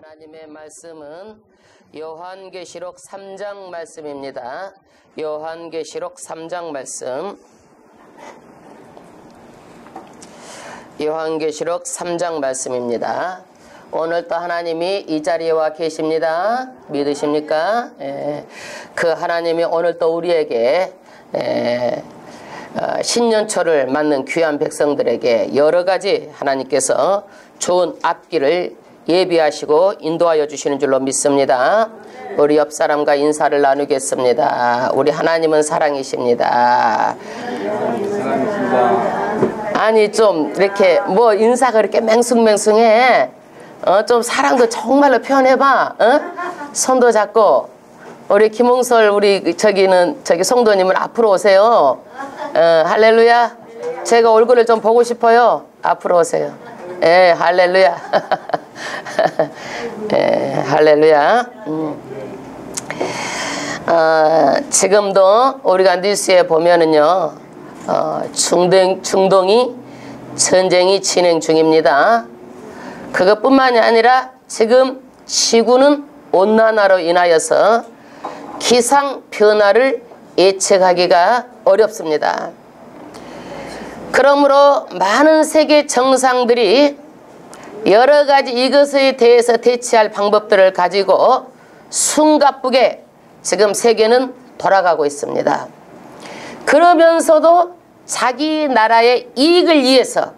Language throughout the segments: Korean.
하나님의 말씀은 요한계시록 3장 말씀입니다. 요한계시록 3장 말씀. 요한계시록 3장 말씀입니다. 오늘 또 하나님이 이 자리에 와 계십니다. 믿으십니까? 그 하나님이 오늘 또 우리에게 신년초를 맞는 귀한 백성들에게 여러 가지 하나님께서 좋은 앞길을 예비하시고 인도하여 주시는 줄로 믿습니다. 우리 옆 사람과 인사를 나누겠습니다. 우리 하나님은 사랑이십니다. 아니 좀 이렇게 뭐 인사가 이렇게 맹숭맹숭해. 좀 사랑도 정말로 표현해봐. 손도 잡고 우리 김홍설 우리 저기 성도님은 앞으로 오세요. 할렐루야. 제가 얼굴을 좀 보고 싶어요. 앞으로 오세요. 예, 할렐루야. 예, 할렐루야. 지금도 우리가 뉴스에 보면은요, 중동이 전쟁이 진행 중입니다. 그것뿐만이 아니라 지금 지구는 온난화로 인하여서 기상 변화를 예측하기가 어렵습니다. 그러므로 많은 세계 정상들이 여러 가지 이것에 대해서 대처할 방법들을 가지고 숨가쁘게 지금 세계는 돌아가고 있습니다. 그러면서도 자기 나라의 이익을 위해서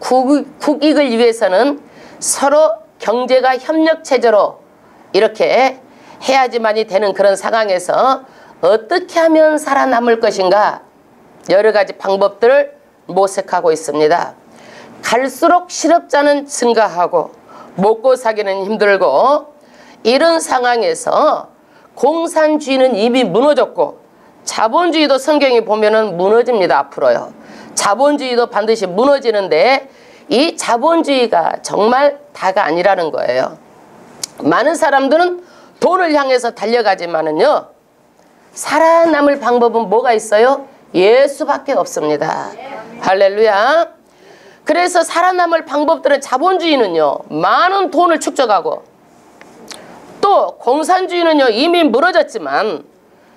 국익을 위해서는 서로 경제가 협력체제로 이렇게 해야지만이 되는 그런 상황에서 어떻게 하면 살아남을 것인가 여러 가지 방법들을 모색하고 있습니다. 갈수록 실업자는 증가하고 먹고 사기는 힘들고 이런 상황에서 공산주의는 이미 무너졌고 자본주의도 성경에 보면은 무너집니다. 앞으로요. 자본주의도 반드시 무너지는데 이 자본주의가 정말 다가 아니라는 거예요. 많은 사람들은 돈을 향해서 달려가지만은요. 살아남을 방법은 뭐가 있어요? 예수밖에 없습니다. 할렐루야. 그래서 살아남을 방법들은 자본주의는요. 많은 돈을 축적하고 또 공산주의는요. 이미 무너졌지만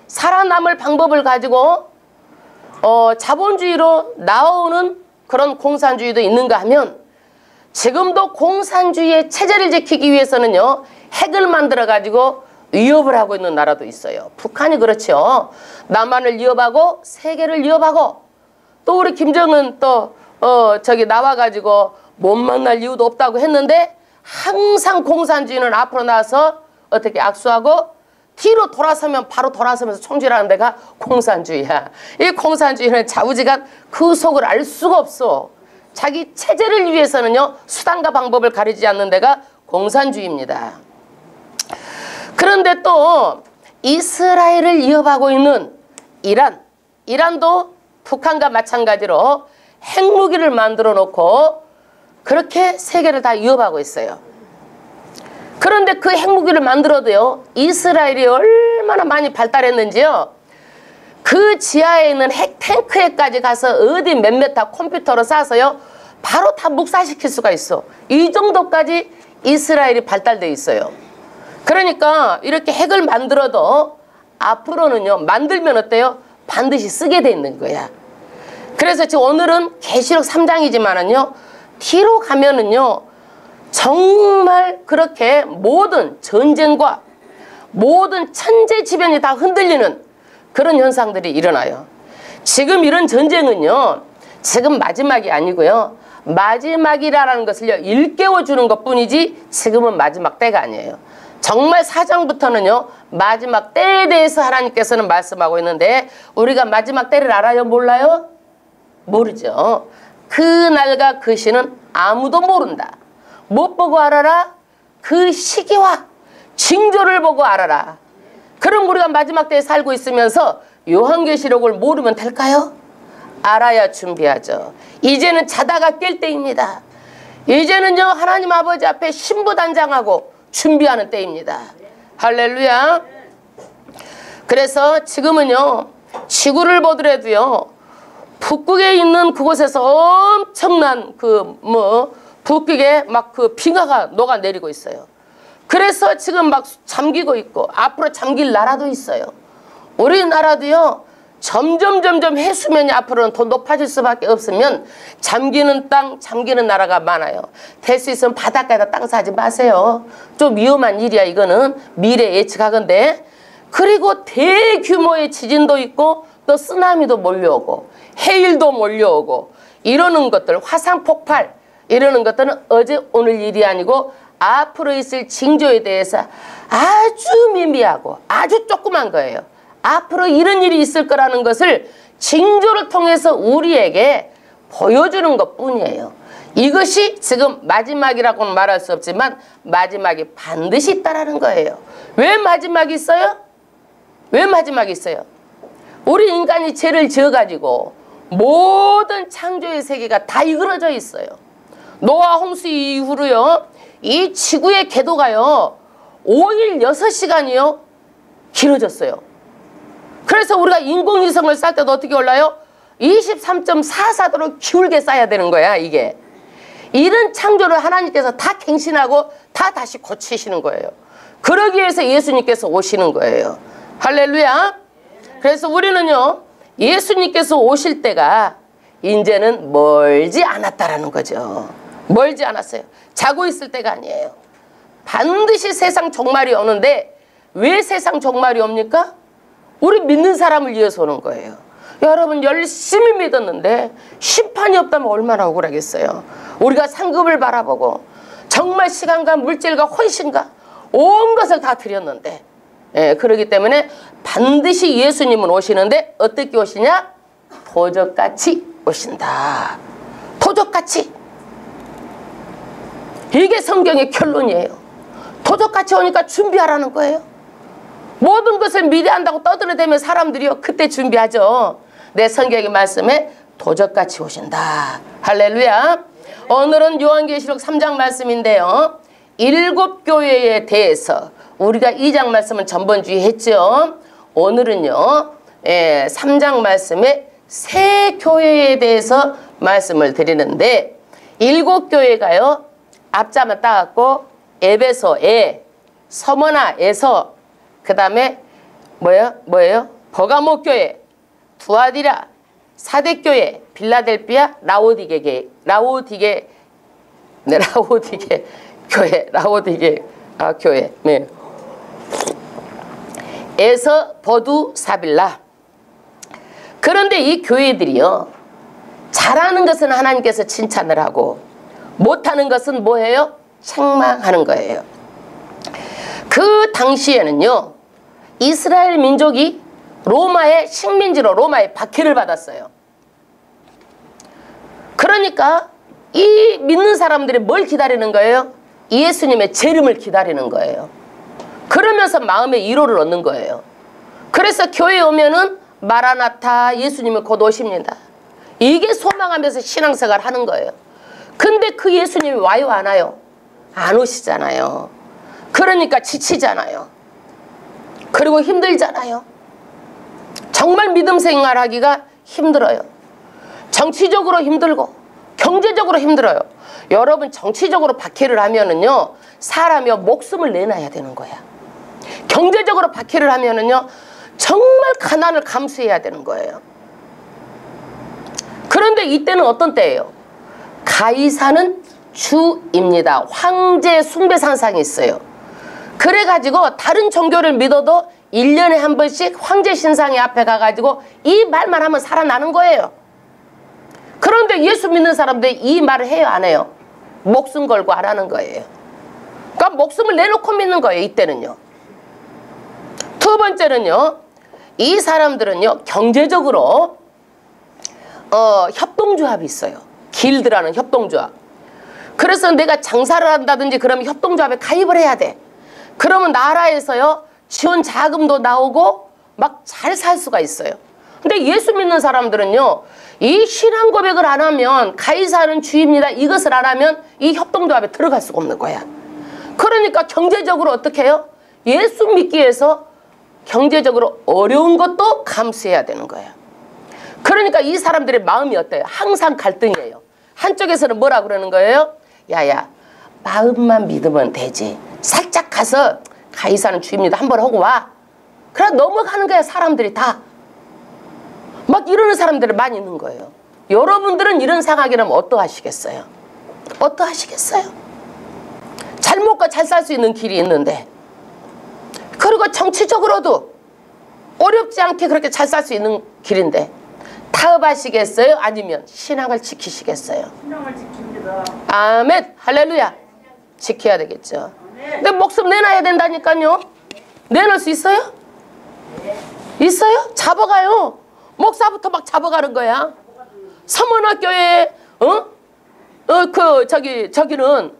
살아남을 방법을 가지고 자본주의로 나오는 그런 공산주의도 있는가 하면 지금도 공산주의의 체제를 지키기 위해서는요. 핵을 만들어 가지고 위협을 하고 있는 나라도 있어요. 북한이 그렇죠. 남한을 위협하고 세계를 위협하고 또 우리 김정은 또 저기 나와가지고 못 만날 이유도 없다고 했는데 항상 공산주의는 앞으로 나와서 어떻게 악수하고 뒤로 돌아서면 바로 돌아서면서 총질하는 데가 공산주의야. 이 공산주의는 좌우지간 그 속을 알 수가 없어. 자기 체제를 위해서는요. 수단과 방법을 가리지 않는 데가 공산주의입니다. 그런데 또 이스라엘을 위협하고 있는 이란도 북한과 마찬가지로 핵무기를 만들어 놓고 그렇게 세계를 다 위협하고 있어요. 그런데 그 핵무기를 만들어도요. 이스라엘이 얼마나 많이 발달했는지요. 그 지하에 있는 핵 탱크에까지 가서 어디 몇 메타 컴퓨터로 쏴서요. 바로 다 묵살시킬 수가 있어. 이 정도까지 이스라엘이 발달되어 있어요. 그러니까 이렇게 핵을 만들어도 앞으로는요. 만들면 어때요? 반드시 쓰게 돼 있는 거야. 그래서 지금 오늘은 계시록 3장이지만은요. 뒤로 가면은요. 정말 그렇게 모든 전쟁과 모든 천재지변이 다 흔들리는 그런 현상들이 일어나요. 지금 이런 전쟁은요. 지금 마지막이 아니고요. 마지막이라는 것을요. 일깨워주는 것뿐이지 지금은 마지막 때가 아니에요. 정말 4장부터는요. 마지막 때에 대해서 하나님께서는 말씀하고 있는데 우리가 마지막 때를 알아요? 몰라요? 모르죠. 그날과 그 시는 아무도 모른다. 못 보고 알아라? 그 시기와 징조를 보고 알아라. 그럼 우리가 마지막 때에 살고 있으면서 요한계시록을 모르면 될까요? 알아야 준비하죠. 이제는 자다가 깰 때입니다. 이제는요. 하나님 아버지 앞에 신부단장하고 준비하는 때입니다. 할렐루야. 그래서 지금은요. 지구를 보더라도요. 북극에 있는 그곳에서 엄청난 북극에 막 그 빙하가 녹아내리고 있어요. 그래서 지금 막 잠기고 있고 앞으로 잠길 나라도 있어요. 우리나라도요. 점점 해수면이 앞으로는 더 높아질 수밖에 없으면 잠기는 땅, 잠기는 나라가 많아요. 될 수 있으면 바닷가에다 땅 사지 마세요. 좀 위험한 일이야. 이거는 미래 예측하건대. 그리고 대규모의 지진도 있고 또 쓰나미도 몰려오고 해일도 몰려오고 이러는 것들, 화산 폭발 이러는 것들은 어제 오늘 일이 아니고 앞으로 있을 징조에 대해서 아주 미미하고 아주 조그만 거예요. 앞으로 이런 일이 있을 거라는 것을 징조를 통해서 우리에게 보여주는 것뿐이에요. 이것이 지금 마지막이라고는 말할 수 없지만 마지막이 반드시 있다라는 거예요. 왜 마지막이 있어요? 왜 마지막이 있어요? 우리 인간이 죄를 지어가지고 모든 창조의 세계가 다 이그러져 있어요. 노아 홍수 이후로요. 이 지구의 궤도가요. 5일 6시간이요. 길어졌어요. 그래서 우리가 인공위성을 쌀 때도 어떻게 올라요? 23.44도로 기울게 쌓아야 되는 거야, 이게. 이런 창조를 하나님께서 다 갱신하고 다 다시 고치시는 거예요. 그러기 위해서 예수님께서 오시는 거예요. 할렐루야. 그래서 우리는요, 예수님께서 오실 때가 이제는 멀지 않았다라는 거죠. 멀지 않았어요. 자고 있을 때가 아니에요. 반드시 세상 종말이 오는데 왜 세상 종말이 옵니까? 우리 믿는 사람을 위해서 오는 거예요. 여러분 열심히 믿었는데 심판이 없다면 얼마나 억울하겠어요. 우리가 상급을 바라보고 정말 시간과 물질과 헌신과 온 것을 다 드렸는데 그렇기 때문에 반드시 예수님은 오시는데 어떻게 오시냐? 도적같이 오신다. 도적같이. 이게 성경의 결론이에요. 도적같이 오니까 준비하라는 거예요. 모든 것을 미리 한다고 떠들어대면 사람들이요. 그때 준비하죠. 내 성경의 말씀에 도적같이 오신다. 할렐루야. 오늘은 요한계시록 3장 말씀인데요. 7교회에 대해서 우리가 2장 말씀은 전번주에 했죠. 오늘은요. 3장 말씀에 새 교회에 대해서 말씀을 드리는데 7교회가요. 앞자만 따갖고 에베소에 서머나에서 그 다음에 뭐예요? 버가모 교회, 두아디라, 사대교회, 빌라델피아, 라오디게 교회, 네. 에서 버두 사빌라. 그런데 이 교회들이요, 잘하는 것은 하나님께서 칭찬을 하고 못하는 것은 뭐예요? 책망하는 거예요. 그 당시에는요, 이스라엘 민족이 로마의 식민지로 로마의 박해를 받았어요. 그러니까 이 믿는 사람들이 뭘 기다리는 거예요? 예수님의 재림을 기다리는 거예요. 그러면서 마음의 위로를 얻는 거예요. 그래서 교회에 오면은 마라나타, 예수님이 곧 오십니다. 이게 소망하면서 신앙생활 하는 거예요. 근데 그 예수님이 와요, 안 와요? 안 오시잖아요. 그러니까 지치잖아요. 그리고 힘들잖아요. 정말 믿음 생활하기가 힘들어요. 정치적으로 힘들고 경제적으로 힘들어요. 여러분 정치적으로 박해를 하면은요, 사람이 목숨을 내놔야 되는 거야. 경제적으로 박해를 하면은요, 정말 가난을 감수해야 되는 거예요. 그런데 이때는 어떤 때예요? 가이사는 주입니다. 황제 숭배 산상이 있어요. 그래가지고 다른 종교를 믿어도 1년에 한 번씩 황제 신상이 앞에 가가지고 이 말만 하면 살아나는 거예요. 그런데 예수 믿는 사람들이 이 말을 해요, 안 해요? 목숨 걸고 안 하는 거예요. 그러니까 목숨을 내놓고 믿는 거예요, 이때는요. 두 번째는요, 이 사람들은요, 경제적으로 협동조합이 있어요. 길드라는 협동조합. 그래서 내가 장사를 한다든지 그러면 협동조합에 가입을 해야 돼. 그러면 나라에서요, 지원 자금도 나오고 막 잘 살 수가 있어요. 근데 예수 믿는 사람들은요, 이 신앙 고백을 안 하면, 가이사는 주입니다, 이것을 안 하면 이 협동조합에 들어갈 수가 없는 거야. 그러니까 경제적으로 어떻게 해요? 예수 믿기 위해서 경제적으로 어려운 것도 감수해야 되는 거야. 그러니까 이 사람들의 마음이 어때요? 항상 갈등이에요. 한쪽에서는 뭐라 그러는 거예요? 야야, 마음만 믿으면 되지. 살짝 가서 가이사는 주입니다 한번 하고 와. 그래 넘어가는 거야. 사람들이 다 막 이러는 사람들이 많이 있는 거예요. 여러분들은 이런 상황이라면 어떠하시겠어요? 어떠하시겠어요? 잘 먹고 잘 살 수 있는 길이 있는데, 그리고 정치적으로도 어렵지 않게 그렇게 잘 살 수 있는 길인데 타협하시겠어요? 아니면 신앙을 지키시겠어요? 신앙을 지킵니다. 아멘. 할렐루야. 지켜야 되겠죠. 근데 목숨 내놔야 된다니까요. 내놓을 수 있어요? 있어요? 잡아가요. 목사부터 막 잡아가는 거야. 서문학교에 저기는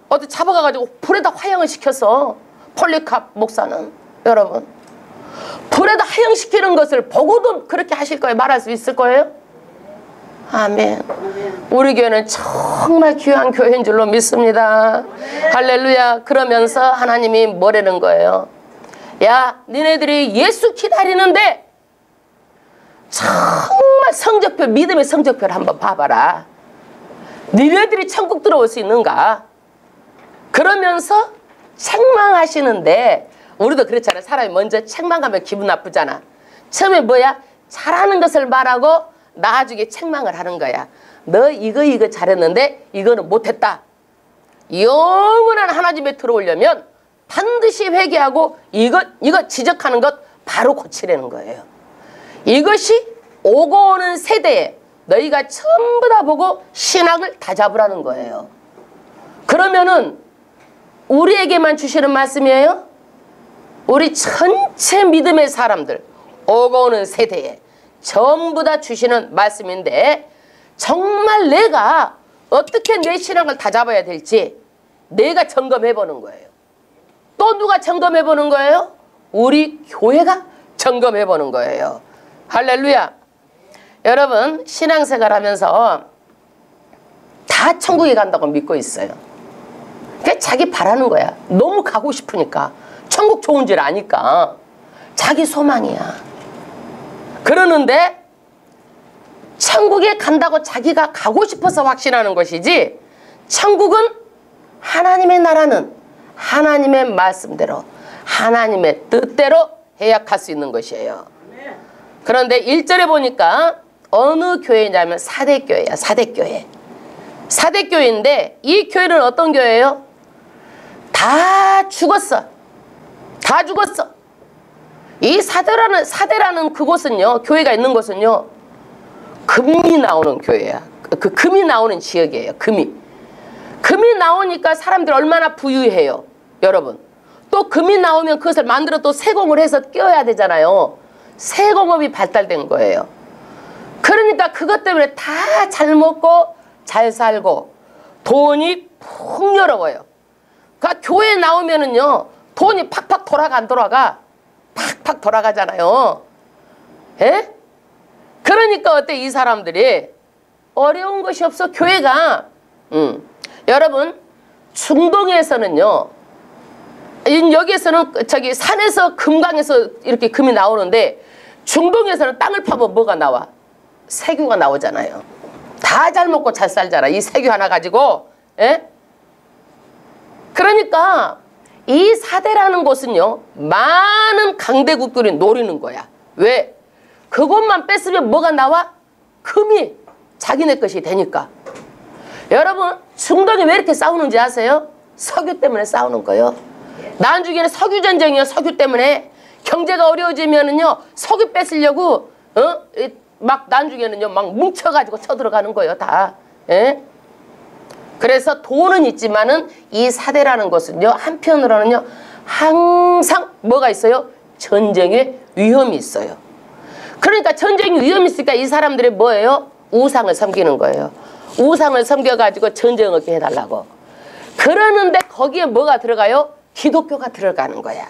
어디 잡아가가지고 불에다 화형을 시켰어. 폴리캅 목사는. 여러분, 불에다 화형시키는 것을 보고도 그렇게 하실 거예요? 말할 수 있을 거예요? 아멘. 우리 교회는 정말 귀한 교회인 줄로 믿습니다. 할렐루야. 그러면서 하나님이 뭐라는 거예요? 야, 니네들이 예수 기다리는데 정말 성적표, 믿음의 성적표를 한번 봐봐라. 니네들이 천국 들어올 수 있는가? 그러면서 책망하시는데, 우리도 그렇잖아요. 사람이 먼저 책망하면 기분 나쁘잖아. 처음에 뭐야? 잘하는 것을 말하고 나중에 책망을 하는 거야. 너 이거 잘했는데 이거는 못했다. 영원한 하나님에 들어오려면 반드시 회개하고 이거 지적하는 것 바로 고치라는 거예요. 이것이 오고 오는 세대에 너희가 전부 다 보고 신학을 다 잡으라는 거예요. 그러면은 우리에게만 주시는 말씀이에요? 우리 전체 믿음의 사람들, 오고 오는 세대에 전부 다 주시는 말씀인데, 정말 내가 어떻게 내 신앙을 다 잡아야 될지 내가 점검해 보는 거예요. 또 누가 점검해 보는 거예요? 우리 교회가 점검해 보는 거예요. 할렐루야. 여러분, 신앙생활 하면서 다 천국에 간다고 믿고 있어요. 그러니까 자기 바라는 거야. 너무 가고 싶으니까. 천국 좋은 줄 아니까. 자기 소망이야. 그러는데 천국에 간다고 자기가 가고 싶어서 확신하는 것이지, 천국은 하나님의 나라는 하나님의 말씀대로 하나님의 뜻대로 해약할 수 있는 것이에요. 그런데 1절에 보니까 어느 교회냐면 사대교회야. 사대교회. 사대교회인데 이 교회는 어떤 교회예요? 다 죽었어. 다 죽었어. 이 사대라는 그곳은요, 교회가 있는 곳은요, 금이 나오는 교회야. 그 금이 나오는 지역이에요. 금이 나오니까 사람들이 얼마나 부유해요. 여러분, 또 금이 나오면 그것을 만들어 또 세공을 해서 끼워야 되잖아요. 세공업이 발달된 거예요. 그러니까 그것 때문에 다 잘 먹고 잘 살고 돈이 풍요로워요. 그러니까 교회에 나오면은요, 돈이 팍팍 돌아가 안 돌아가? 팍팍 돌아가잖아요. 예? 그러니까 어때? 이 사람들이 어려운 것이 없어. 교회가 여러분, 중동에서는요, 여기에서는 저기 산에서 금강에서 이렇게 금이 나오는데, 중동에서는 땅을 파면 뭐가 나와? 석유가 나오잖아요. 다 잘 먹고 잘 살잖아. 이 석유 하나 가지고. 예? 그러니까 이 사대라는 곳은요, 많은 강대국들이 노리는 거야. 왜? 그것만 뺐으면 뭐가 나와? 금이 자기네 것이 되니까. 여러분, 중동이 왜 이렇게 싸우는지 아세요? 석유 때문에 싸우는 거예요. 나중에는 석유 전쟁이요. 석유 때문에 경제가 어려워지면은요, 석유 뺏으려고 막 나중에는요, 막 뭉쳐가지고 쳐들어가는 거예요, 다. 예? 그래서 돈은 있지만은 이 사대라는 것은요, 한편으로는요, 항상 뭐가 있어요? 전쟁의 위험이 있어요. 그러니까 전쟁의 위험이 있으니까 이 사람들이 뭐예요? 우상을 섬기는 거예요. 우상을 섬겨가지고 전쟁 없게 해달라고. 그러는데 거기에 뭐가 들어가요? 기독교가 들어가는 거야.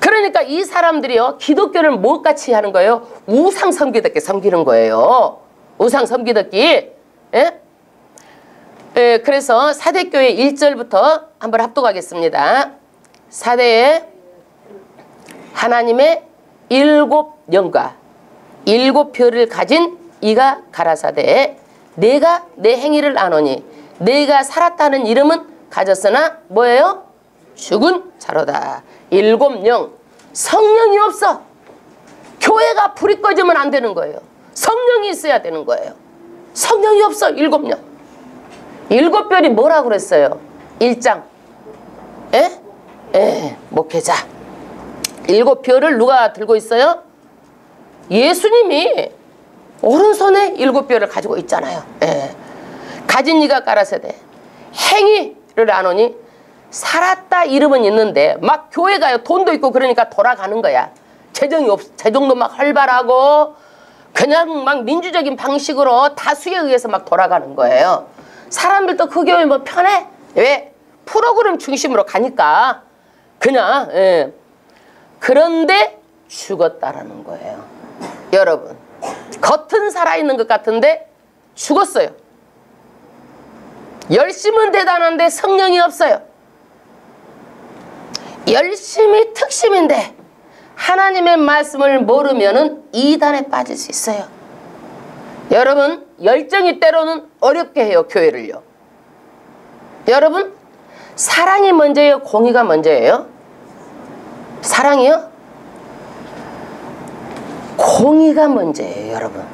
그러니까 이 사람들이요, 기독교를 뭐같이 하는 거예요? 우상 섬기듯이 섬기는 거예요. 우상 섬기듯이. 예? 예, 그래서 사대교회 1절부터 한번 합독하겠습니다. 사대에 하나님의 7영과 7별을 가진 이가 가라사대, 내가 내 행위를 아노니 내가 살았다는 이름은 가졌으나 뭐예요? 죽은 자로다. 7영 성령이 없어. 교회가 불이 꺼지면 안 되는 거예요. 성령이 있어야 되는 거예요. 성령이 없어. 7영. 7별이 뭐라고 그랬어요? 1장. 목회자. 7별을 누가 들고 있어요? 예수님이 오른손에 7별을 가지고 있잖아요. 가진 이가 가라사대 행위를 안 오니 살았다 이름은 있는데 막 교회가요 돈도 있고 그러니까 돌아가는 거야. 재정도 막 활발하고 그냥 막 민주적인 방식으로 다수에 의해서 막 돌아가는 거예요. 사람들도 그 교회 뭐 편해? 왜? 프로그램 중심으로 가니까 그냥 그런데 죽었다라는 거예요. 여러분 겉은 살아있는 것 같은데 죽었어요. 열심은 대단한데 성령이 없어요. 열심히 특심인데 하나님의 말씀을 모르면은 이단에 빠질 수 있어요. 여러분 열정이 때로는 어렵게 해요. 교회를요. 여러분 사랑이 먼저예요? 공의가 먼저예요? 사랑이요? 공의가 먼저예요. 여러분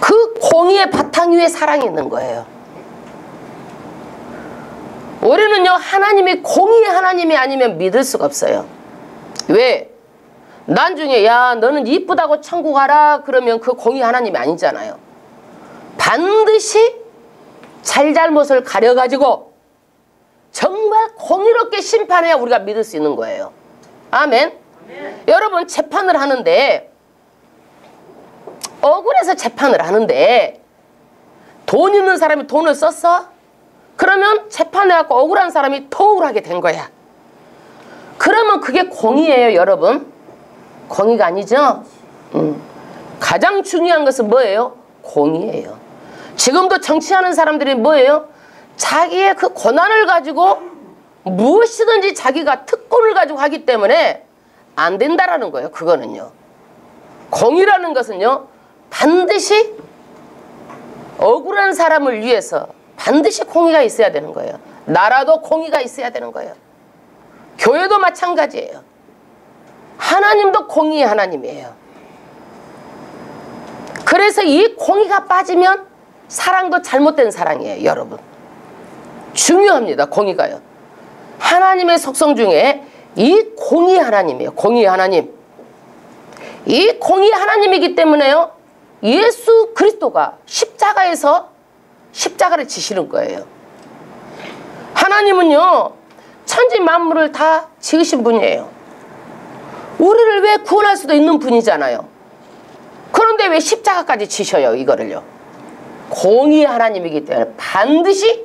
그 공의의 바탕 위에 사랑이 있는 거예요. 우리는요 하나님이 공의의 하나님이 아니면 믿을 수가 없어요. 왜? 나중에 야 너는 이쁘다고 천국 가라 그러면 그 공의 하나님이 아니잖아요. 반드시 잘잘못을 가려가지고 정말 공의롭게 심판해야 우리가 믿을 수 있는 거예요. 아멘. 여러분 재판을 하는데 억울해서 재판을 하는데 돈 있는 사람이 돈을 썼어? 그러면 재판해갖고 억울한 사람이 더 억울하게 된 거야. 그러면 그게 공의예요. 여러분 공의가 아니죠? 가장 중요한 것은 뭐예요? 공의예요. 지금도 정치하는 사람들이 뭐예요? 자기의 그 고난을 가지고 무엇이든지 자기가 특권을 가지고 하기 때문에 안 된다라는 거예요. 그거는요. 공의라는 것은요. 반드시 억울한 사람을 위해서 반드시 공의가 있어야 되는 거예요. 나라도 공의가 있어야 되는 거예요. 교회도 마찬가지예요. 하나님도 공의의 하나님이에요. 그래서 이 공의가 빠지면 사랑도 잘못된 사랑이에요. 여러분 중요합니다. 공의가요. 하나님의 속성 중에 이 공의 하나님이에요. 공의 하나님. 이 공의 하나님이기 때문에요. 예수 그리스도가 십자가에서 십자가를 지시는 거예요. 하나님은요. 천지 만물을 다 지으신 분이에요. 우리를 왜 구원할 수도 있는 분이잖아요. 그런데 왜 십자가까지 지셔요? 이거를요. 공의의 하나님이기 때문에 반드시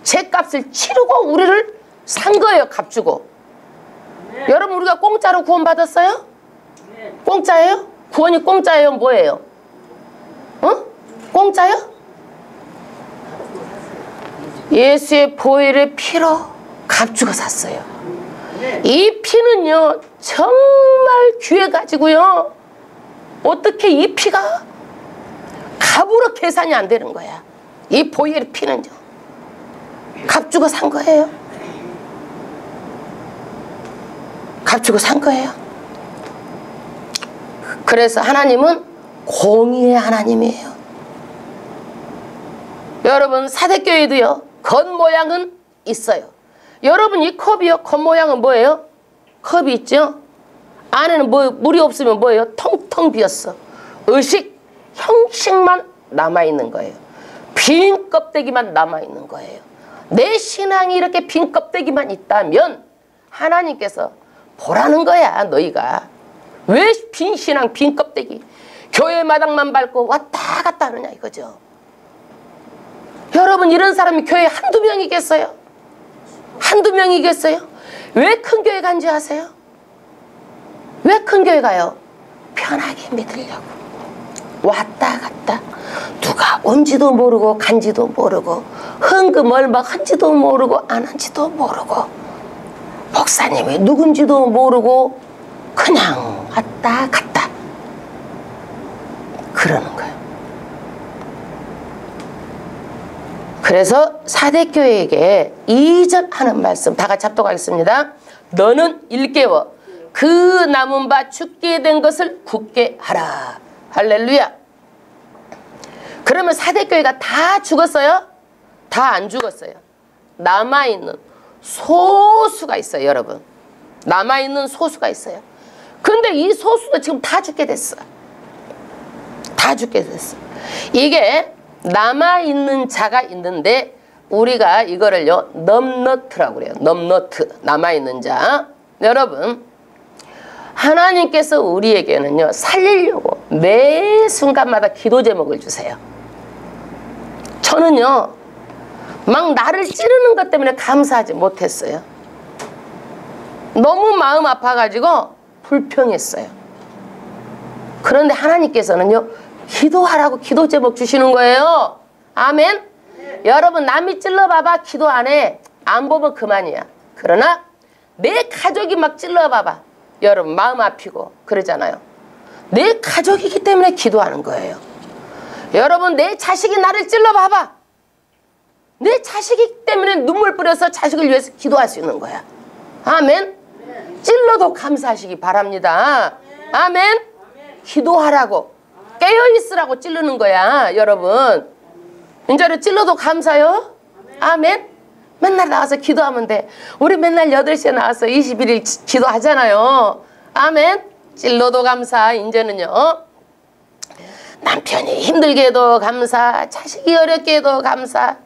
죄값을 치르고 우리를 산 거예요. 값주고. 여러분 우리가 공짜로 구원받았어요? 공짜예요? 구원이 공짜예요? 뭐예요? 공짜요? 예수의 보혈의 피로 값주고 샀어요. 이 피는요 정말 귀해가지고요 어떻게 이 피가 값으로 계산이 안 되는 거야. 이 보혈의 피는요 값주고 산 거예요. 값주고 산 거예요. 그래서 하나님은 공의의 하나님이에요. 여러분 사대교회도요 겉모양은 있어요. 여러분 이 컵이요 겉모양은 뭐예요? 컵이 있죠? 안에는 뭐 물이 없으면 뭐예요? 텅텅 비었어. 의식 형식만 남아있는 거예요. 빈 껍데기만 남아있는 거예요. 내 신앙이 이렇게 빈 껍데기만 있다면 하나님께서 보라는 거야. 너희가 왜 빈 신앙 빈 껍데기 교회 마당만 밟고 왔다 갔다 하느냐 이거죠. 여러분 이런 사람이 교회에 한두 명이겠어요? 한두 명이겠어요? 왜 큰 교회 간지 아세요? 왜 큰 교회 가요? 편하게 믿으려고 왔다 갔다 누가 온지도 모르고 간지도 모르고 헌금 얼마 한지도 모르고 안 한지도 모르고 목사님이 누군지도 모르고 그냥 왔다 갔다 그러는 거예요. 그래서 사대교회에게 이전하는 말씀 다 같이 합독하겠습니다. 너는 일깨워 그 남은 바 죽게 된 것을 굳게 하라. 할렐루야. 그러면 사대교회가 다 죽었어요? 다 안 죽었어요. 남아있는 소수가 있어요, 여러분. 남아있는 소수가 있어요. 근데 이 소수도 지금 다 죽게 됐어. 다 죽게 됐어. 이게 남아있는 자가 있는데 우리가 이거를요 넘너트라고 그래요. 넘너트, 남아있는 자. 여러분, 하나님께서 우리에게는요 살리려고 매 순간마다 기도 제목을 주세요. 저는요 막 나를 찌르는 것 때문에 감사하지 못했어요. 너무 마음 아파가지고 불평했어요. 그런데 하나님께서는요 기도하라고 기도 제목 주시는 거예요. 아멘. 여러분, 남이 찔러봐봐 기도 안 해. 안 보면 그만이야. 그러나 내 가족이 막 찔러봐봐, 여러분 마음 아프고 그러잖아요. 내 가족이기 때문에 기도하는 거예요. 여러분, 내 자식이 나를 찔러봐봐. 내 자식이기 때문에 눈물 뿌려서 자식을 위해서 기도할 수 있는 거야. 아멘. 찔러도 감사하시기 바랍니다. 아멘. 기도하라고, 깨어있으라고 찌르는 거야. 여러분, 이제는 찔러도 감사요. 아멘. 맨날 나와서 기도하면 돼. 우리 맨날 8시에 나와서 21일 기도하잖아요. 아멘. 찔러도 감사. 이제는요 남편이 힘들게 해도 감사, 자식이 어렵게 해도 감사,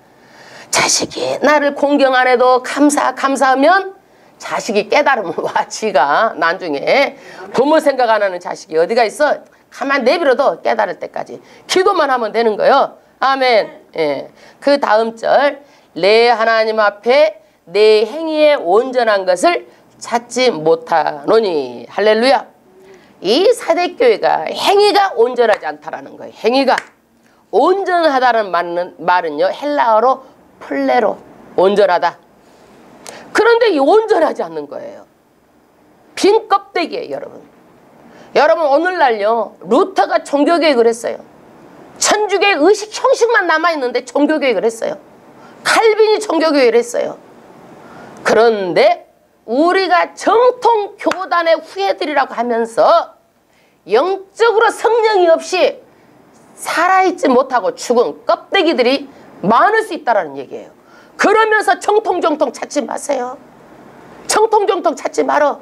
자식이 나를 공경 안 해도 감사하면 자식이 깨달으면 와. 지가 나중에 부모 생각 안 하는 자식이 어디가 있어. 가만 내버려둬. 깨달을 때까지 기도만 하면 되는 거예요. 아멘. 예. 그 다음 절, 내 하나님 앞에 내 행위에 온전한 것을 찾지 못하노니. 할렐루야. 이 사대교회가 행위가 온전하지 않다라는 거예요. 행위가 온전하다는 말은요 헬라어로 플레로, 온전하다. 그런데 이 온전하지 않는 거예요. 빈 껍데기예요, 여러분. 여러분, 오늘날요 루터가 종교개혁을 했어요. 천주교의 의식 형식만 남아있는데 종교개혁을 했어요. 칼빈이 종교개혁을 했어요. 그런데 우리가 정통 교단의 후예들이라고 하면서 영적으로 성령이 없이 살아있지 못하고 죽은 껍데기들이 많을 수 있다는 얘기예요. 그러면서 정통 찾지 마세요. 정통 찾지 말어.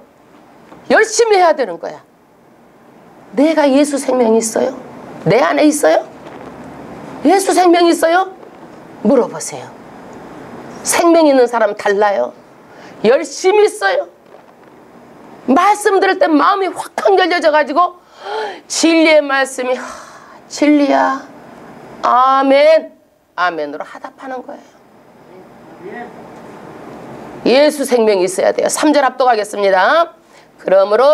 열심히 해야 되는 거야. 내가 예수 생명이 있어요? 내 안에 있어요? 예수 생명이 있어요? 물어보세요. 생명 있는 사람 달라요. 열심히 있어요. 말씀 들을 때 마음이 확확 열려져 가지고 진리의 말씀이 진리야. 아멘. 아멘으로 하답하는 거예요. 예수 생명이 있어야 돼요. 3절 합독하겠습니다. 그러므로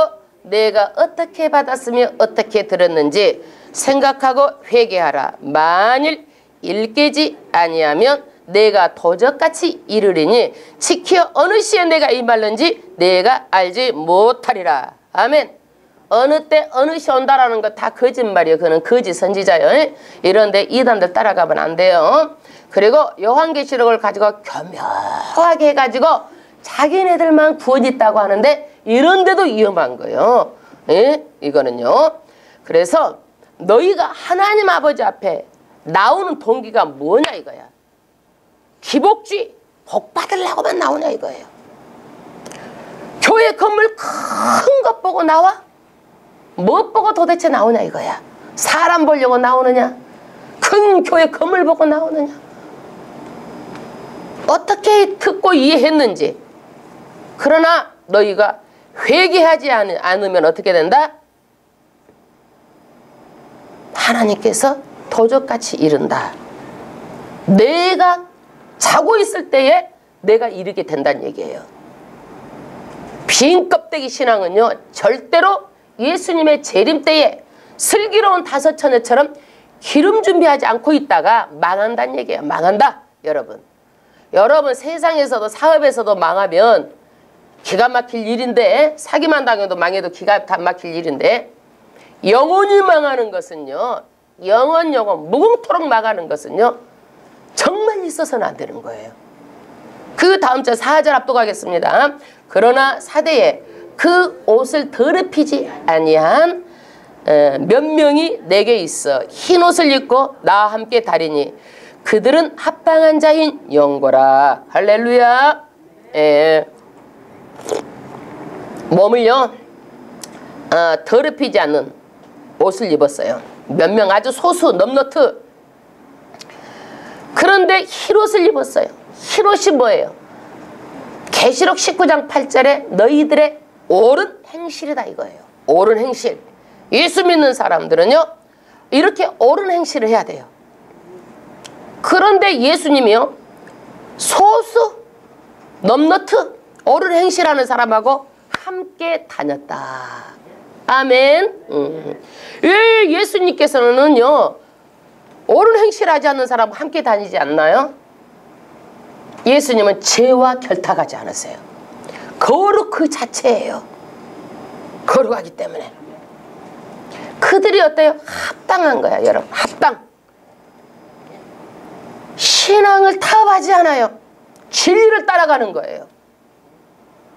내가 어떻게 받았으며 어떻게 들었는지 생각하고 회개하라. 만일 일깨지 아니하면 내가 도적같이 이르리니 지켜 어느 시에 내가 임할는지 내가 알지 못하리라. 아멘. 어느 때 어느 시 온다라는 거 다 거짓말이에요. 그는 거짓 선지자예요. 이런데 이단들 따라가면 안 돼요. 그리고 요한계시록을 가지고 교묘하게 해가지고 자기네들만 구원 있다고 하는데 이런데도 위험한 거예요. 예? 이거는요. 그래서 너희가 하나님 아버지 앞에 나오는 동기가 뭐냐 이거야. 기복주의, 복 받으려고만 나오냐 이거예요. 교회 건물 큰 것 보고 나와? 뭐 보고 도대체 나오냐 이거야. 사람 보려고 나오느냐? 큰 교회 건물 보고 나오느냐? 어떻게 듣고 이해했는지. 그러나 너희가 회개하지 않으면 어떻게 된다? 하나님께서 도적같이 이른다. 내가 자고 있을 때에 내가 이르게 된다는 얘기예요. 빈 껍데기 신앙은요 절대로 예수님의 재림 때에 슬기로운 다섯 처녀처럼 기름 준비하지 않고 있다가 망한다는 얘기예요. 망한다. 여러분 세상에서도 사업에서도 망하면 기가 막힐 일인데, 사기만 당해도 망해도 기가 막힐 일인데, 영혼이 망하는 것은요, 영원 무궁토록 망하는 것은요 정말 있어서는 안 되는 거예요. 그 다음 절 4절 압도하겠습니다. 그러나 사대에 그 옷을 더럽히지 아니한 몇 명이 내게 있어 흰 옷을 입고 나와 함께 다리니 그들은 합당한 자인 영고라. 할렐루야. 예. 몸을요 더럽히지 않는 옷을 입었어요. 몇 명 아주 소수 넘너트. 그런데 흰옷을 입었어요. 흰옷이 뭐예요? 계시록 19장 8절에 너희들의 옳은 행실이다 이거예요. 옳은 행실. 예수 믿는 사람들은요 이렇게 옳은 행실을 해야 돼요. 그런데 예수님이요 소수 넘너트 옳은 행실하는 사람하고 함께 다녔다. 아멘. 왜 예수님께서는요 옳은 행실하지 않는 사람과 함께 다니지 않나요? 예수님은 죄와 결탁하지 않으세요. 거룩 그 자체예요. 거룩하기 때문에 그들이 어때요? 합당한 거야 여러분. 합당. 신앙을 타협하지 않아요. 진리를 따라가는 거예요.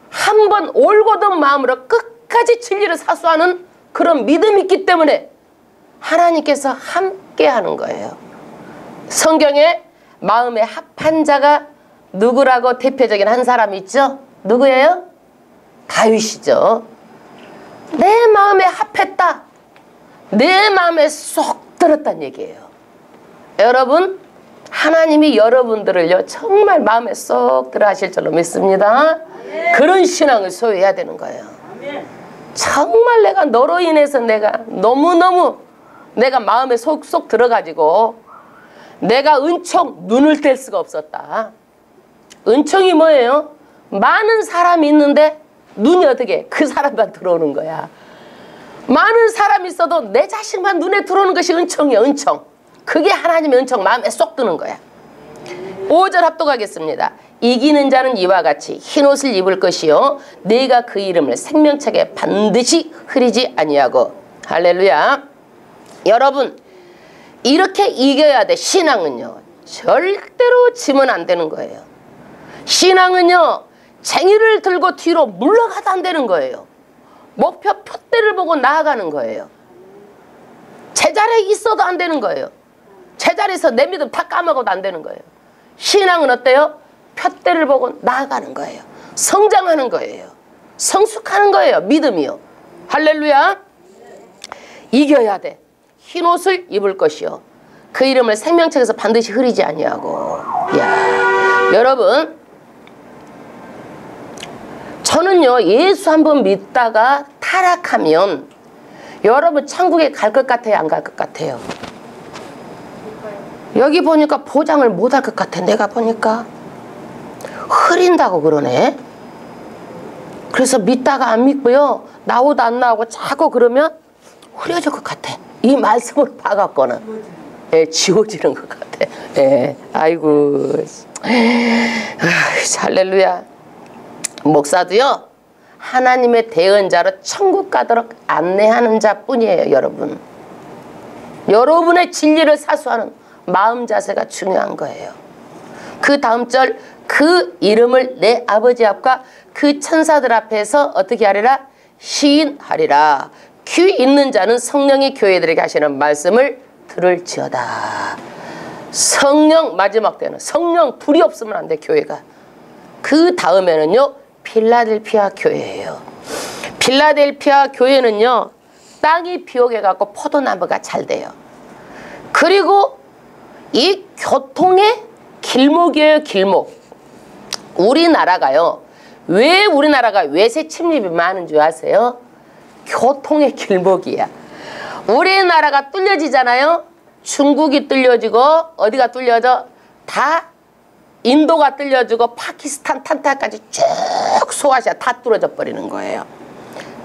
한번 올곧은 마음으로 끝까지 진리를 사수하는 그런 믿음이 있기 때문에 하나님께서 함께 하는 거예요. 성경에 마음에 합한 자가 누구라고 대표적인 한 사람이 있죠? 누구예요? 다윗이죠. 내 마음에 합했다. 내 마음에 쏙 들었단 얘기예요. 여러분 하나님이 여러분들을요 정말 마음에 쏙 들어 하실 줄로 믿습니다. 그런 신앙을 소유해야 되는 거예요. 정말 내가 너로 인해서 내가 너무너무 내가 마음에 쏙쏙 들어가지고 내가 은총 눈을 뗄 수가 없었다. 은총이 뭐예요? 많은 사람이 있는데 눈이 어떻게 그 사람만 들어오는 거야. 많은 사람이 있어도 내 자식만 눈에 들어오는 것이 은총이야. 은총. 그게 하나님의 은총 마음에 쏙 드는 거야. 5절 합독하겠습니다. 이기는 자는 이와 같이 흰옷을 입을 것이요 내가 그 이름을 생명책에 반드시 흐리지 아니하고. 할렐루야. 여러분 이렇게 이겨야 돼. 신앙은요 절대로 지면 안 되는 거예요. 신앙은요 쟁이를 들고 뒤로 물러가도 안 되는 거예요. 목표 표대를 보고 나아가는 거예요. 제자리에 있어도 안 되는 거예요. 제자리에서 내 믿음 다 까먹어도 안 되는 거예요. 신앙은 어때요? 표대를 보고 나아가는 거예요. 성장하는 거예요. 성숙하는 거예요. 믿음이요. 할렐루야. 이겨야 돼. 흰옷을 입을 것이요 그 이름을 생명책에서 반드시 흐리지 아니하고. 야, 여러분 저는요 예수 한번 믿다가 타락하면 여러분 천국에 갈 것 같아요? 안 갈 것 같아요? 여기 보니까 보장을 못 할 것 같아. 내가 보니까 흐린다고 그러네. 그래서 믿다가 안 믿고요 나오도 안 나오고 자꾸 그러면 흐려질 것 같아. 이 말씀을 봐갖고는 예, 지워지는 것 같아. 예, 아이고 할렐루야. 목사도요 하나님의 대언자로 천국 가도록 안내하는 자뿐이에요. 여러분 여러분의 진리를 사수하는 마음 자세가 중요한 거예요. 그 다음 절 그 이름을 내 아버지 앞과 그 천사들 앞에서 어떻게 하리라? 시인하리라. 귀 있는 자는 성령이 교회들에게 하시는 말씀을 들을지어다. 성령 마지막 때는 성령 불이 없으면 안 돼. 교회가. 그 다음에는요 필라델피아 교회예요. 필라델피아 교회는요 땅이 비옥해 갖고 포도나무가 잘 돼요. 그리고 이 교통의 길목이에요. 길목. 우리나라가요 왜 우리나라가 외세 침입이 많은 줄 아세요? 교통의 길목이야. 우리나라가 뚫려지잖아요. 중국이 뚫려지고 어디가 뚫려져? 다 인도가 뚫려지고 파키스탄 탄타까지 쭉 소아시아 다 뚫어져 버리는 거예요.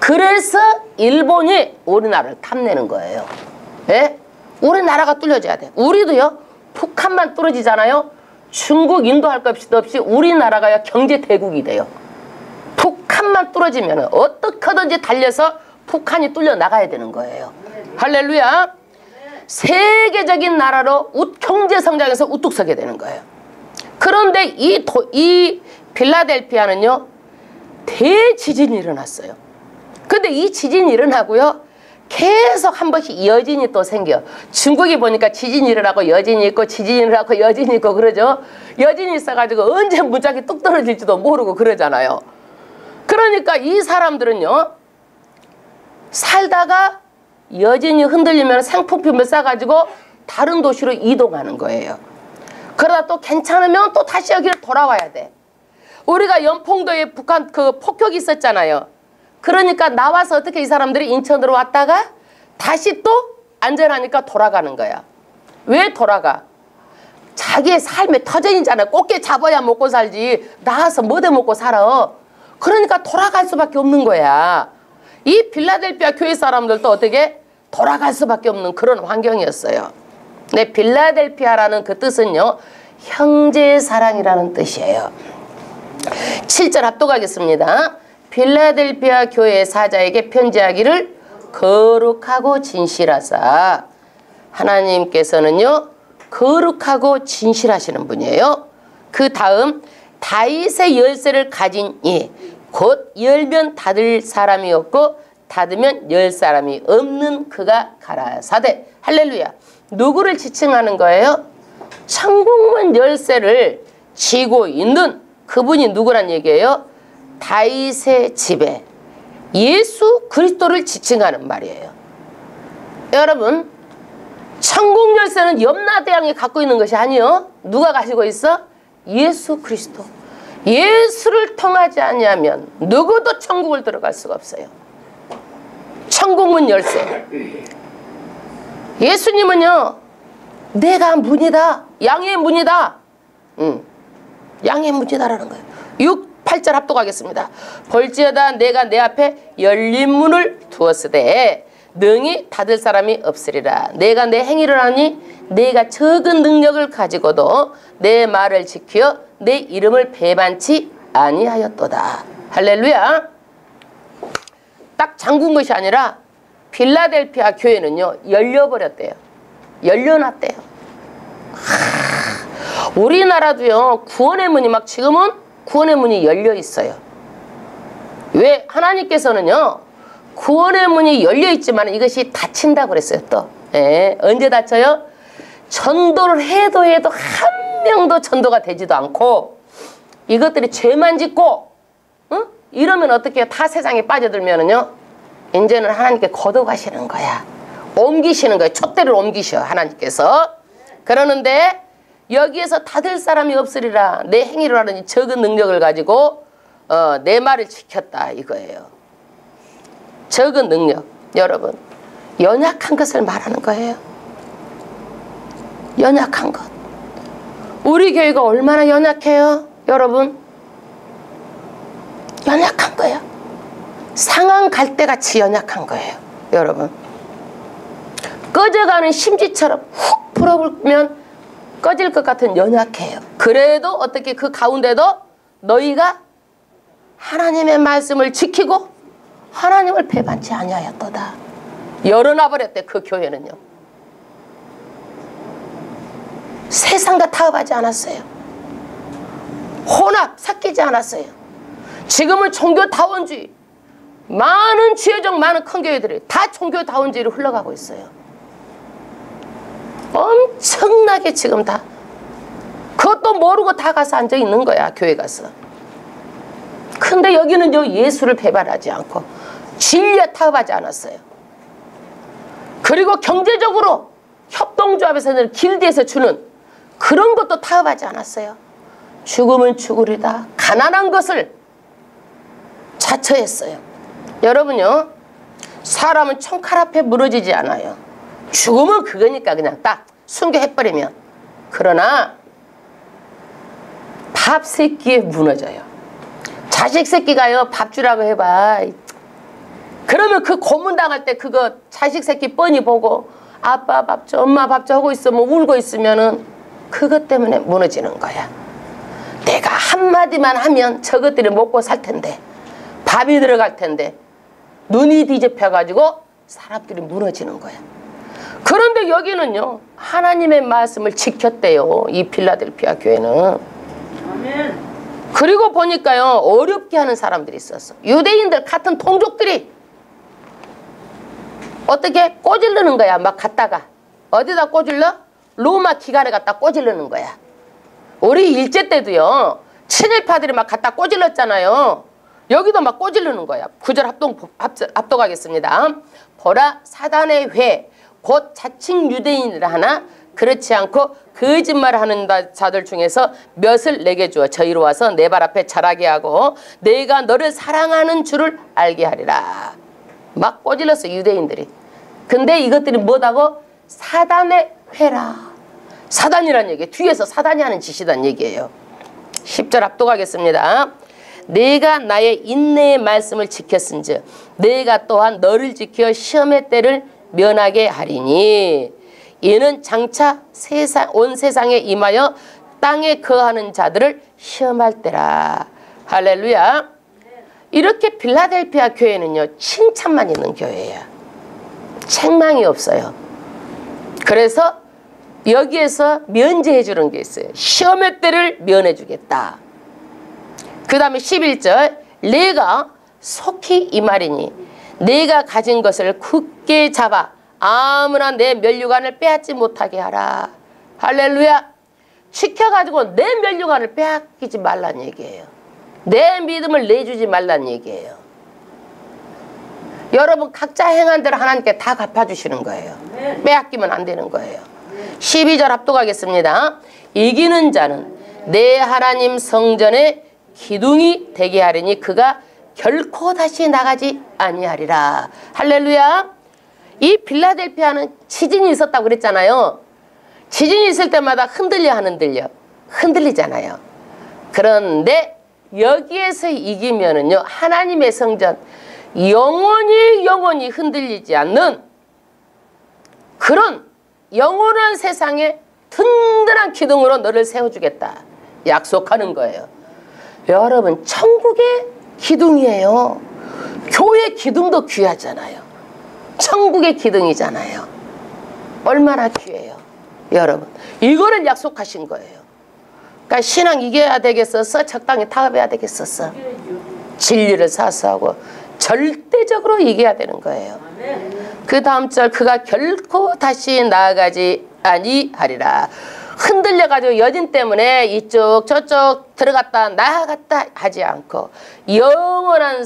그래서 일본이 우리나라를 탐내는 거예요. 예? 우리나라가 뚫려져야 돼. 우리도요 북한만 뚫어지잖아요. 중국 인도 할 것 없이 우리나라가 경제 대국이 돼요. 북한만 뚫어지면 어떻게든지 달려서 북한이 뚫려 나가야 되는 거예요. 할렐루야. 세계적인 나라로 경제 성장에서 우뚝 서게 되는 거예요. 그런데 이 필라델피아는요, 대지진이 일어났어요. 근데 이 지진이 일어나고요, 계속 한 번씩 여진이 또 생겨. 중국이 보니까 지진이 일어나고 여진이 있고 지진이 일어나고 여진이 있고 그러죠. 여진이 있어가지고 언제 무작위 뚝 떨어질지도 모르고 그러잖아요. 그러니까 이 사람들은요, 살다가 여진이 흔들리면 생필품을 싸가지고 다른 도시로 이동하는 거예요. 그러다 또 괜찮으면 또 다시 여기로 돌아와야 돼. 우리가 연풍도에 북한 그 폭격이 있었잖아요. 그러니까 나와서 어떻게 이 사람들이 인천으로 왔다가 다시 또 안전하니까 돌아가는 거야. 왜 돌아가? 자기의 삶의 터전이잖아. 꽃게 잡아야 먹고 살지. 나와서 뭐대 먹고 살아. 그러니까 돌아갈 수밖에 없는 거야. 이 필라델피아 교회 사람들도 어떻게 돌아갈 수밖에 없는 그런 환경이었어요. 네, 필라델피아라는 그 뜻은요, 형제의 사랑이라는 뜻이에요. 7절 합독하겠습니다. 필라델피아 교회 사자에게 편지하기를 거룩하고 진실하사. 하나님께서는요, 거룩하고 진실하시는 분이에요. 그 다음, 다윗의 열쇠를 가진 이, 곧 열면 닫을 사람이 없고 닫으면 열 사람이 없는 그가 가라사대. 할렐루야. 누구를 지칭하는 거예요? 천국문 열쇠를 쥐고 있는 그분이 누구란 얘기예요? 다윗의 집에 예수 그리스도를 지칭하는 말이에요. 여러분, 천국 열쇠는 염라대왕이 갖고 있는 것이 아니요. 누가 가지고 있어? 예수 그리스도. 예수를 통하지 아니하면 누구도 천국을 들어갈 수가 없어요. 천국문 열쇠. 예수님은요, 내가 문이다. 양의 문이다. 양의 문이다라는 거예요. 6, 8절 합독하겠습니다. 볼지어다 내가 내 앞에 열린 문을 두었으되 능히 닫을 사람이 없으리라. 내가 내 행위를 하니 내가 적은 능력을 가지고도 내 말을 지켜 내 이름을 배반치 아니하였도다. 할렐루야. 딱 잠근 것이 아니라 필라델피아 교회는요, 열려버렸대요. 열려놨대요. 우리나라도요, 구원의 문이 막 지금은 구원의 문이 열려 있어요. 왜? 하나님께서는요, 구원의 문이 열려 있지만 이것이 닫힌다고 그랬어요. 또 언제 닫혀요? 전도를 해도 한 명도 전도가 되지도 않고 이것들이 죄만 짓고 이러면 어떻게 해요? 다 세상에 빠져들면은요, 이제는 하나님께 거둬가시는 거야. 옮기시는 거예요. 촛대를 옮기셔 하나님께서. 그러는데 여기에서 닫을 사람이 없으리라. 내 행위를 하는 적은 능력을 가지고 내 말을 지켰다 이거예요. 적은 능력. 여러분, 연약한 것을 말하는 거예요. 연약한 것. 우리 교회가 얼마나 연약해요? 여러분, 연약한 거예요. 상한 갈대같이 연약한 거예요. 여러분, 꺼져가는 심지처럼 훅 불어불면 꺼질 것 같은 연약해요. 그래도 어떻게 그 가운데도 너희가 하나님의 말씀을 지키고 하나님을 배반치 아니하였도다. 열어놔 버렸대. 그 교회는요, 세상과 타협하지 않았어요. 혼합 섞이지 않았어요. 지금은 종교다원주의, 많은 지혜적 많은 큰 교회들이 다 종교다원주의로 흘러가고 있어요. 엄청나게 지금 다 그것도 모르고 다 가서 앉아 있는 거야. 교회 가서. 근데 여기는요, 예수를 배반하지 않고 진리에 타협하지 않았어요. 그리고 경제적으로 협동조합에서는 길드에서 주는 그런 것도 타협하지 않았어요. 죽으면 죽으리다. 가난한 것을 자처했어요. 여러분요, 사람은 총칼 앞에 무너지지 않아요. 죽으면 그거니까 그냥 딱 순교해버리면. 그러나 밥 새끼에 무너져요. 자식 새끼가요, 밥 주라고 해봐. 그러면 그 고문당할 때 그거 자식 새끼 뻔히 보고 아빠 밥 줘, 엄마 밥 줘 하고 있으면 울고 있으면은 그것 때문에 무너지는 거야. 내가 한마디만 하면 저것들이 먹고 살 텐데, 밥이 들어갈 텐데 눈이 뒤집혀가지고 사람들이 무너지는 거야. 그런데 여기는요, 하나님의 말씀을 지켰대요. 이 필라델피아 교회는. 아멘. 그리고 보니까요, 어렵게 하는 사람들이 있었어. 유대인들 같은 동족들이 어떻게 꼬질르는 거야. 막 갔다가 어디다 꼬질러? 로마 기관에 갖다 꼬질르는 거야. 우리 일제 때도요, 친일파들이 막 갖다 꼬질렀잖아요. 여기도 막 꼬질르는 거야. 구절 합독하겠습니다. 보라, 사단의 회 곧 자칭 유대인이라 하나 그렇지 않고 거짓말하는 자들 중에서 몇을 내게 주어 저희로 와서 내 발 앞에 자라게 하고 내가 너를 사랑하는 줄을 알게 하리라. 막 꼬질렀어, 유대인들이. 근데 이것들이 뭐다고? 사단의 회라. 사단이란 얘기예요. 뒤에서 사단이 하는 짓이란 얘기예요. 10절 합독하겠습니다. 내가 나의 인내의 말씀을 지켰은즉 내가 또한 너를 지켜 시험의 때를 면하게 하리니 이는 장차 온 세상에 임하여 땅에 거하는 자들을 시험할 때라. 할렐루야. 이렇게 필라델피아 교회는요, 칭찬만 있는 교회예요. 책망이 없어요. 그래서 여기에서 면제해 주는 게 있어요. 시험의 때를 면해 주겠다. 그 다음에 11절 내가 속히 임하리니 내가 가진 것을 굳게 잡아 아무나 내 면류관을 빼앗지 못하게 하라. 할렐루야. 지켜가지고 내 면류관을 빼앗기지 말란 얘기예요. 내 믿음을 내주지 말란 얘기예요. 여러분 각자 행한 대로 하나님께 다 갚아주시는 거예요. 빼앗기면 안 되는 거예요. 12절 합독하겠습니다. 이기는 자는 내 하나님 성전에 기둥이 되게 하리니 그가 결코 다시 나가지 아니하리라. 할렐루야. 이 필라델피아는 지진이 있었다고 그랬잖아요. 지진이 있을 때마다 흔들려 안 흔들려? 흔들리잖아요. 그런데 여기에서 이기면은요, 하나님의 성전 영원히 흔들리지 않는 그런 영원한 세상에 든든한 기둥으로 너를 세워주겠다 약속하는 거예요. 여러분 천국의 기둥이에요. 교회 기둥도 귀하잖아요. 천국의 기둥이잖아요. 얼마나 귀해요. 여러분 이거를 약속하신 거예요. 그러니까 신앙 이겨야 되겠었어? 적당히 타협해야 되겠었어? 진리를 사수하고 절대적으로 이겨야 되는 거예요. 그 다음 절 그가 결코 다시 나아가지 아니하리라. 흔들려가지고 여진 때문에 이쪽 저쪽 들어갔다 나아갔다 하지 않고 영원한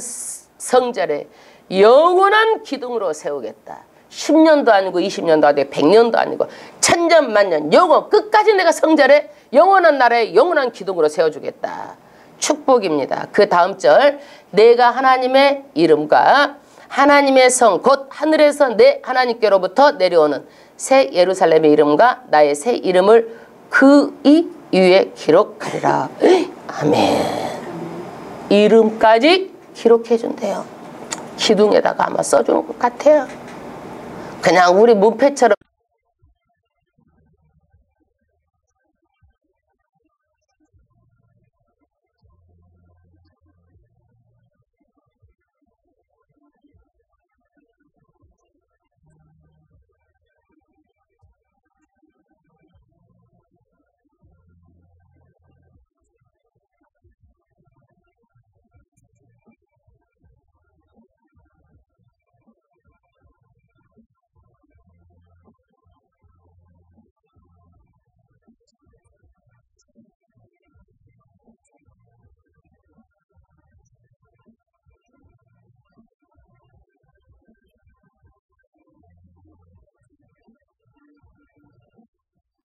성전에 영원한 기둥으로 세우겠다. 10년도 아니고 20년도 아니고 100년도 아니고 천년 만년 영원 끝까지 내가 성전에 영원한 나라에 영원한 기둥으로 세워주겠다. 축복입니다. 그 다음 절 내가 하나님의 이름과 하나님의 성 곧 하늘에서 내 하나님께로부터 내려오는 새 예루살렘의 이름과 나의 새 이름을 그 이 위에 기록하리라. 아멘. 이름까지 기록해 준대요. 기둥에다가 아마 써주는 것 같아요. 그냥 우리 문패처럼